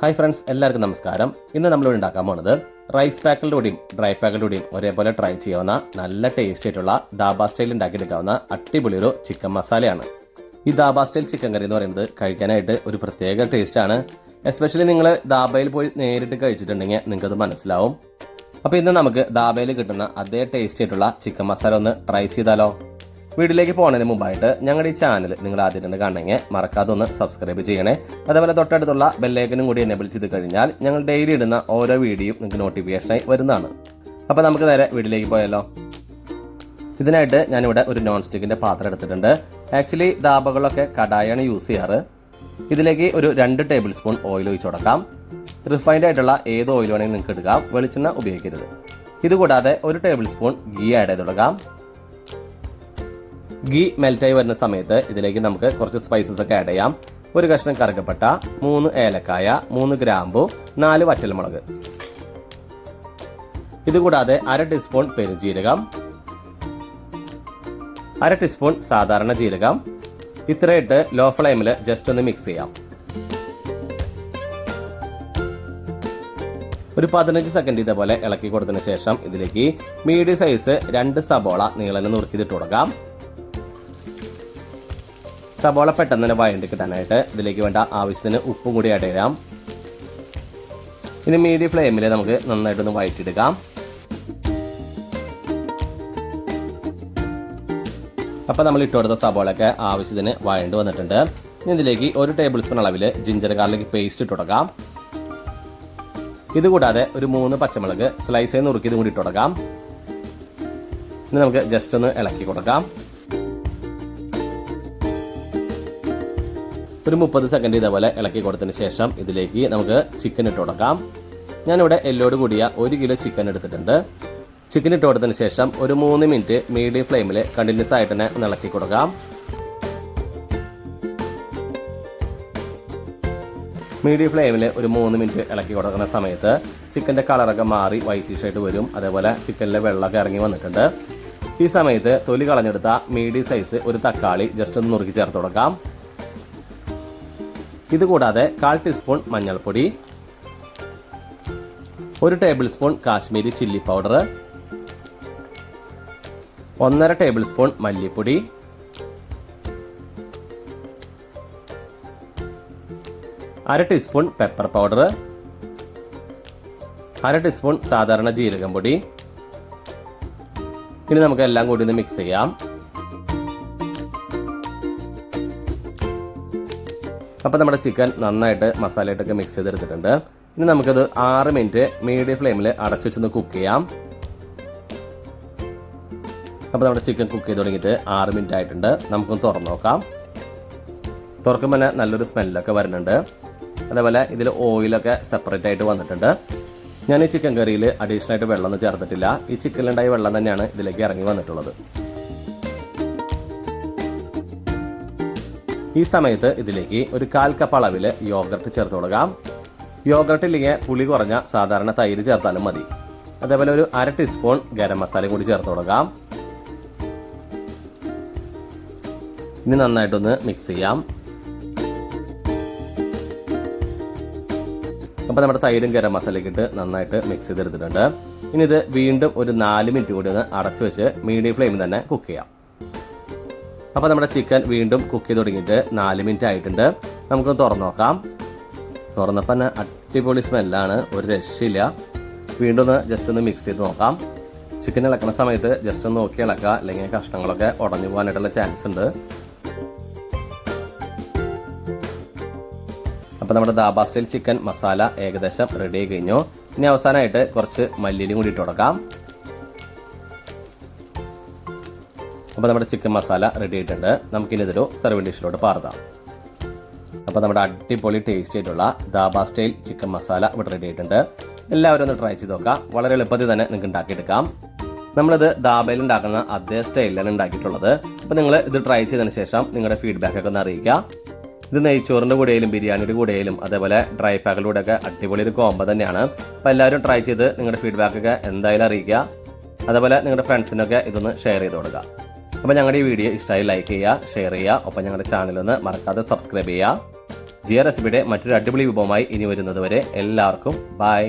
Hi friends, എല്ലാവർക്കും നമസ്കാരം. ഇന്ന് നമ്മളിവിടെ ഉണ്ടാക്കാൻ പോകുന്നത് റൈസ് പാക്കിലൂടെയും ഡ്രൈ പാക്കിലൂടെയും ഒരേപോലെ ട്രൈ ചെയ്യാവുന്ന നല്ല ടേസ്റ്റ് ആയിട്ടുള്ള ദാബ സ്റ്റൈൽ ഉണ്ടാക്കിയെടുക്കാവുന്ന അടിപൊളി ഒരു ചിക്കൻ മസാലയാണ്. ഈ ദാബ സ്റ്റൈൽ ചിക്കൻ കറി എന്ന് പറയുന്നത് കഴിക്കാനായിട്ട് ഒരു പ്രത്യേക ടേസ്റ്റാണ്. എസ്പെഷ്യലി നിങ്ങൾ ദാബയിൽ പോയി നേരിട്ട് കഴിച്ചിട്ടുണ്ടെങ്കിൽ നിങ്ങൾക്കത് മനസ്സിലാവും. അപ്പോൾ ഇന്ന് നമുക്ക് ദാബയിൽ കിട്ടുന്ന അതേ ടേസ്റ്റ് ആയിട്ടുള്ള ചിക്കൻ മസാല ഒന്ന് ട്രൈ ചെയ്താലോ? വീഡിയോയിലേക്ക് പോകുന്നതിന് മുമ്പായിട്ട് ഞങ്ങളുടെ ഈ ചാനൽ നിങ്ങൾ ആദ്യമായിട്ട് കാണണമെങ്കിൽ മറക്കാതെ ഒന്ന് സബ്സ്ക്രൈബ് ചെയ്യണേ. അതേപോലെ തൊട്ടടുത്തുള്ള ബെല്ലൈക്കനും കൂടി എനേബിൾ ചെയ്ത് കഴിഞ്ഞാൽ ഞങ്ങൾ ഡെയിലി ഇടുന്ന ഓരോ വീഡിയോയും നിങ്ങൾക്ക് നോട്ടിഫിക്കേഷനായി വരുന്നതാണ്. അപ്പോൾ നമുക്ക് നേരെ വീഡിയോയിലേക്ക് പോയാലോ? ഇതിനായിട്ട് ഞാനിവിടെ ഒരു നോൺ സ്റ്റിക്കിൻ്റെ പാത്രം എടുത്തിട്ടുണ്ട്. ആക്ച്വലി ദാബകളൊക്കെ കടായാണ് യൂസ് ചെയ്യാറ്. ഇതിലേക്ക് ഒരു 2 ടേബിൾ സ്പൂൺ ഓയിൽ ഒഴിച്ചു കൊടുക്കാം. റിഫൈൻഡ് ആയിട്ടുള്ള ഏത് ഓയിൽ വേണമെങ്കിലും നിങ്ങൾക്ക് എടുക്കാം, വെളിച്ചെണ്ണ ഉപയോഗിക്കരുത്. ഇതുകൂടാതെ 1 ടേബിൾ സ്പൂൺ ഗീ ആഡ് ചെയ്ത് കൊടുക്കാം. ഗീ മെൽറ്റായി വരുന്ന സമയത്ത് ഇതിലേക്ക് നമുക്ക് കുറച്ച് സ്പൈസസ് ഒക്കെ ആഡ് ചെയ്യാം. 1 കഷ്ണം കറുകപ്പട്ട, 3 ഏലക്കായ, 3 ഗ്രാമ്പു, 4 വറ്റൽമുളക്. ഇതുകൂടാതെ 1/2 ടീസ്പൂൺ പെരുംജീരകം, 1/2 ടീസ്പൂൺ സാധാരണ ജീരകം. ഇത്രയിട്ട് ലോ ഫ്ലെയിമിൽ ജസ്റ്റ് ഒന്ന് മിക്സ് ചെയ്യാം. ഒരു 15 സെക്കൻഡ് ഇതേപോലെ ഇളക്കി കൊടുത്തതിന് ശേഷം ഇതിലേക്ക് മീഡിയം സൈസ് 2 സബോള നീളനെ നുറുക്കിയിട്ട് കൊടുക്കാം. സബോള പെട്ടെന്ന് തന്നെ വഴണ്ടി കിട്ടാനായിട്ട് ഇതിലേക്ക് വേണ്ട ആവശ്യത്തിന് ഉപ്പും കൂടി ആഡ് ചെയ്യാം. ഇനി മീഡിയം ഫ്ലെയിമിൽ നമുക്ക് നന്നായിട്ടൊന്ന് വഴറ്റിയെടുക്കാം. അപ്പോൾ നമ്മൾ ഇട്ട് കൊടുത്ത സബോളയൊക്കെ ആവശ്യത്തിന് വഴണ്ട് വന്നിട്ടുണ്ട്. ഇനി ഇതിലേക്ക് 1 ടേബിൾ സ്പൂൺ അളവിൽ ജിഞ്ചർ ഗാർലിക് പേസ്റ്റ് ഇട്ട് കൊടുക്കാം. ഇതുകൂടാതെ ഒരു 3 പച്ചമുളക് സ്ലൈസ് ചെയ്ത് നുറുക്കി ഇതും കൂടി ഇട്ട് കൊടുക്കാം. ഇനി നമുക്ക് ജസ്റ്റ് ഒന്ന് ഇളക്കി കൊടുക്കാം. ഒരു 30 സെക്കൻഡ് ഇതേപോലെ ഇളക്കി കൊടുത്തതിന് ശേഷം ഇതിലേക്ക് നമുക്ക് ചിക്കൻ ഇട്ട് കൊടുക്കാം. ഞാനിവിടെ എല്ലോട് കൂടിയ 1 കിലോ ചിക്കൻ എടുത്തിട്ടുണ്ട്. ചിക്കൻ ഇട്ട് കൊടുത്തതിന് ശേഷം ഒരു 3 മിനിറ്റ് മീഡിയം ഫ്ലെയിമിൽ കണ്ടിന്യൂസ് ആയിട്ട് തന്നെ ഒന്ന് ഇളക്കി കൊടുക്കാം. മീഡിയം ഫ്ലെയിമിൽ ഒരു 3 മിനിറ്റ് ഇളക്കി കൊടുക്കുന്ന സമയത്ത് ചിക്കൻ്റെ കളറൊക്കെ മാറി വൈറ്റിഷ് ആയിട്ട് വരും. അതേപോലെ ചിക്കനിലെ വെള്ളമൊക്കെ ഇറങ്ങി വന്നിട്ടുണ്ട്. ഈ സമയത്ത് തൊലി കളഞ്ഞെടുത്ത മീഡിയം സൈസ് ഒരു തക്കാളി ജസ്റ്റ് ഒന്ന് നുറുക്കി ചേർത്ത് കൊടുക്കാം. ഇതുകൂടാതെ 1/4 ടീസ്പൂൺ മഞ്ഞൾപ്പൊടി, 1 table spoon Kashmiri chilli powder, 1/2 table spoon മല്ലിപ്പൊടി, 1/2 ടീസ്പൂൺ പെപ്പർ പൗഡർ, 1/2 ടീസ്പൂൺ സാധാരണ ജീരകം പൊടി. ഇനി നമുക്ക് എല്ലാം കൂടി ഒന്ന് മിക്സ് ചെയ്യാം. അപ്പോൾ നമ്മുടെ ചിക്കൻ നന്നായിട്ട് മസാലയായിട്ടൊക്കെ മിക്സ് ചെയ്തെടുത്തിട്ടുണ്ട്. ഇനി നമുക്കത് 6 മിനിറ്റ് മീഡിയം ഫ്ലെയിമിൽ അടച്ചു വെച്ചൊന്ന് കുക്ക് ചെയ്യാം. അപ്പോൾ നമ്മുടെ ചിക്കൻ കുക്ക് ചെയ്ത് തുടങ്ങിയിട്ട് 6 മിനിറ്റ് ആയിട്ടുണ്ട്. നമുക്കൊന്ന് തുറന്ന് നോക്കാം. തുറക്കുമ്പോൾ തന്നെ നല്ലൊരു സ്മെല്ലൊക്കെ വരുന്നുണ്ട്. അതേപോലെ ഇതിൽ ഓയിലൊക്കെ സെപ്പറേറ്റ് ആയിട്ട് വന്നിട്ടുണ്ട്. ഞാൻ ഈ ചിക്കൻ കറിയിൽ അഡീഷണൽ ആയിട്ട് വെള്ളമൊന്നും ചേർത്തിട്ടില്ല. ഈ ചിക്കനിലുണ്ടായ വെള്ളം തന്നെയാണ് ഇതിലേക്ക് ഇറങ്ങി വന്നിട്ടുള്ളത്. ഈ സമയത്ത് ഇതിലേക്ക് ഒരു 1/4 കപ്പ് അളവിൽ യോഗർട്ട് ചേർത്ത് കൊടുക്കാം. യോഗർട്ട് ഇല്ലെങ്കിൽ പുളി കുറഞ്ഞ സാധാരണ തൈര് ചേർത്താലും മതി. അതേപോലെ ഒരു 1/2 ടീസ്പൂൺ ഗരം മസാലയും കൂടി ചേർത്ത് കൊടുക്കാം. ഇനി നന്നായിട്ടൊന്ന് മിക്സ് ചെയ്യാം. അപ്പോൾ നമ്മുടെ തൈരും ഗരം മസാലയൊക്കെ ഇട്ട് നന്നായിട്ട് മിക്സ് ചെയ്തെടുത്തിട്ടുണ്ട്. ഇനി ഇത് വീണ്ടും ഒരു 4 മിനിറ്റ് കൂടി ഒന്ന് അടച്ചു വെച്ച് മീഡിയം ഫ്ലെയിമിൽ തന്നെ കുക്ക് ചെയ്യാം. അപ്പോൾ നമ്മുടെ ചിക്കൻ വീണ്ടും കുക്ക് ചെയ്ത് തുടങ്ങിയിട്ട് 4 മിനിറ്റ് ആയിട്ടുണ്ട്. നമുക്കൊന്ന് തുറന്ന് നോക്കാം. തുറന്നപ്പോൾ തന്നെ അടിപൊളി സ്മെല്ലാണ്, ഒരു രക്ഷയില്ല. വീണ്ടും ഒന്ന് ജസ്റ്റ് ഒന്ന് മിക്സ് ചെയ്ത് നോക്കാം. ചിക്കൻ ഇളക്കുന്ന സമയത്ത് ജസ്റ്റ് ഒന്ന് നോക്കി ഇളക്കുക, അല്ലെങ്കിൽ കഷ്ണങ്ങളൊക്കെ ഉടഞ്ഞു പോകാനായിട്ടുള്ള ചാൻസ് ഉണ്ട്. അപ്പോൾ നമ്മുടെ ദാബ സ്റ്റൈൽ ചിക്കൻ മസാല ഏകദേശം റെഡി ആയി കഴിഞ്ഞു. ഇനി അവസാനമായിട്ട് കുറച്ച് മല്ലിയിലും കൂടി ഇട്ട് കൊടുക്കാം. അപ്പോൾ നമ്മുടെ ചിക്കൻ മസാല റെഡി ആയിട്ടുണ്ട്. നമുക്കിനി ഇതൊരു സർവിംഗ് ഡിഷിലോട്ട് പാർത്താം. അപ്പോൾ നമ്മുടെ അടിപൊളി ടേസ്റ്റ് ആയിട്ടുള്ള ദാബ സ്റ്റൈൽ ചിക്കൻ മസാല ഇവിടെ റെഡി ആയിട്ടുണ്ട്. എല്ലാവരും ഒന്ന് ട്രൈ ചെയ്ത് നോക്കാം. വളരെ എളുപ്പത്തിൽ തന്നെ നിങ്ങൾക്ക് ഉണ്ടാക്കിയെടുക്കാം. നമ്മളിത് ദാബയിൽ ഉണ്ടാക്കുന്ന അതേ സ്റ്റൈലിലാണ് ഉണ്ടാക്കിയിട്ടുള്ളത്. അപ്പോൾ നിങ്ങൾ ഇത് ട്രൈ ചെയ്തതിന് ശേഷം നിങ്ങളുടെ ഫീഡ്ബാക്കൊക്കെ ഒന്ന് അറിയിക്കുക. ഇത് നെയ്ച്ചോറിൻ്റെ കൂടെയും ബിരിയാണിയുടെ കൂടെയും അതേപോലെ ഡ്രൈ പാക്കിലൂടെ ഒക്കെ അടിപൊളി ഒരു കോംബോ തന്നെയാണ്. അപ്പോൾ എല്ലാവരും ട്രൈ ചെയ്ത് നിങ്ങളുടെ ഫീഡ്ബാക്കൊക്കെ എന്തായാലും അറിയിക്കുക. അതേപോലെ നിങ്ങളുടെ ഫ്രണ്ട്സിനൊക്കെ ഇതൊന്ന് ഷെയർ ചെയ്ത് കൊടുക്കുക. അപ്പോൾ ഞങ്ങളുടെ ഈ വീഡിയോ ഇഷ്ടമായി ലൈക്ക് ചെയ്യുക, ഷെയർ ചെയ്യുക. ഒപ്പം ഞങ്ങളുടെ ചാനലൊന്ന് മറക്കാതെ സബ്സ്ക്രൈബ് ചെയ്യുക. ജിയ റെസിപ്പിയുടെ മറ്റൊരു അടിപൊളി വിഭവമായി ഇനി വരുന്നത് വരെ എല്ലാവർക്കും ബൈ.